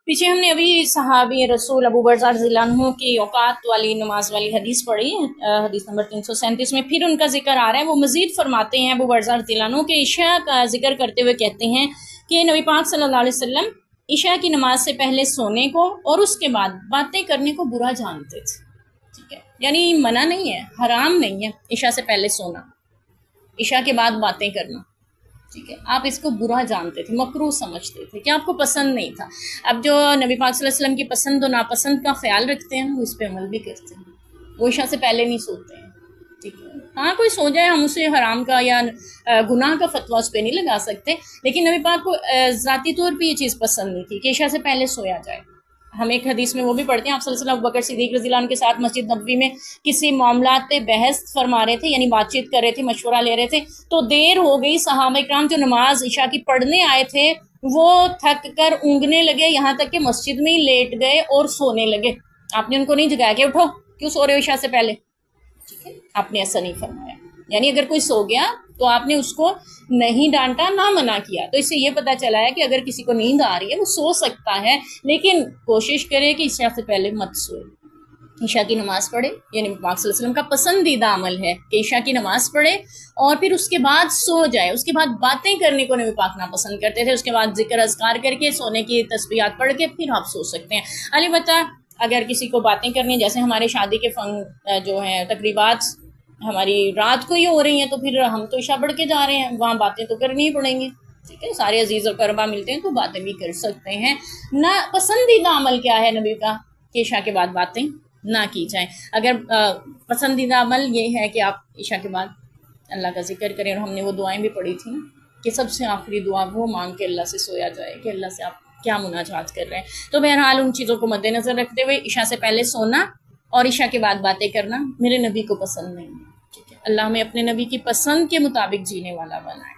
پیچھے ہم نے ابھی صحابی رسول ابو برزہ رضی اللہ عنہ کی اوقات والی نماز والی حدیث پڑھی، حدیث نمبر 337 میں پھر ان کا ذکر آ رہا ہے۔ وہ مزید فرماتے ہیں ابو برزہ رضی اللہ عنہ کہ عشاء کا ذکر کرتے ہوئے کہتے ہیں کہ نبی پاک صلی اللہ علیہ وسلم عشاء کی نماز سے پہلے سونے کو اور اس کے بعد باتیں کرنے کو برا جانتے تھے، ٹھیک ہے، یعنی منع نہیں ہے، حرام نہیں ہے عشاء سے پہلے سونا، عشاء کے بعد باتیں کرنا، ٹھیک ہے، آپ اس کو برا جانتے تھے، مکروہ سمجھتے تھے کہ آپ کو پسند نہیں تھا۔ اب جو نبی پاک صلی اللہ علیہ وسلم کی پسند و ناپسند کا خیال رکھتے ہیں وہ اس پہ عمل بھی کرتے ہیں، وہ عشاء سے پہلے نہیں سوتے ہیں، ٹھیک ہے۔ ہاں کوئی سو جائے، ہم اسے حرام کا یا گناہ کا فتویٰ اس پہ نہیں لگا سکتے، لیکن نبی پاک کو ذاتی طور پہ یہ چیز پسند نہیں تھی کہ عشاء سے پہلے سویا جائے۔ ہم ایک حدیث میں وہ بھی پڑھتے ہیں، آپ صلی اللہ علیہ وسلم ابوبکر صدیق رضی اللہ عنہ کے ساتھ مسجد نبوی میں کسی معاملات پہ بحث فرما رہے تھے، یعنی بات چیت کر رہے تھے، مشورہ لے رہے تھے، تو دیر ہو گئی، صحابہ کرام جو نماز عشاء کی پڑھنے آئے تھے وہ تھک کر اونگنے لگے، یہاں تک کہ مسجد میں ہی لیٹ گئے اور سونے لگے۔ آپ نے ان کو نہیں جگایا کہ اٹھو کیوں سو رہے ہو عشاء سے پہلے، ٹھیک ہے، آپ نے ایسا نہیں فرمایا۔ یعنی اگر کوئی سو گیا تو آپ نے اس کو نہیں ڈانٹا، نہ منع کیا، تو اس سے یہ پتہ چلا ہے کہ اگر کسی کو نیند آ رہی ہے وہ سو سکتا ہے، لیکن کوشش کرے کہ عشاء سے پہلے مت سوئے، عشاء کی نماز پڑھے۔ یعنی پاک صلی اللہ علیہ وسلم کا پسندیدہ عمل ہے کہ عشاء کی نماز پڑھے اور پھر اس کے بعد سو جائے۔ اس کے بعد باتیں کرنے کو نبی پاک ناپسند کرتے تھے، اس کے بعد ذکر اذکار کر کے سونے کی تسبیحات پڑھ کے پھر آپ سو سکتے ہیں۔ البتہ اگر کسی کو باتیں کرنی ہیں، جیسے ہمارے شادی کے جو ہیں تقریبات ہماری رات کو ہی ہو رہی ہیں، تو پھر ہم تو عشاء پڑھ کے جا رہے ہیں، وہاں باتیں تو کرنی ہی پڑیں گی، ٹھیک ہے، سارے عزیز و قربا ملتے ہیں تو باتیں بھی کر سکتے ہیں۔ نہ پسندیدہ عمل کیا ہے نبی کا کہ عشاء کے بعد باتیں نہ کی جائیں۔ اگر پسندیدہ عمل یہ ہے کہ آپ عشاء کے بعد اللہ کا ذکر کریں، اور ہم نے وہ دعائیں بھی پڑھی تھیں کہ سب سے آخری دعا وہ مانگ کے اللہ سے سویا جائے کہ اللہ سے آپ کیا مناجات کر رہے ہیں۔ تو بہرحال ان چیزوں کو مد نظر رکھتے ہوئے عشاء سے پہلے سونا اور عشاء کے بعد باتیں کرنا میرے نبی کو پسند نہیں ہے، ٹھیک ہے۔ اللہ ہمیں اپنے نبی کی پسند کے مطابق جینے والا بنائے۔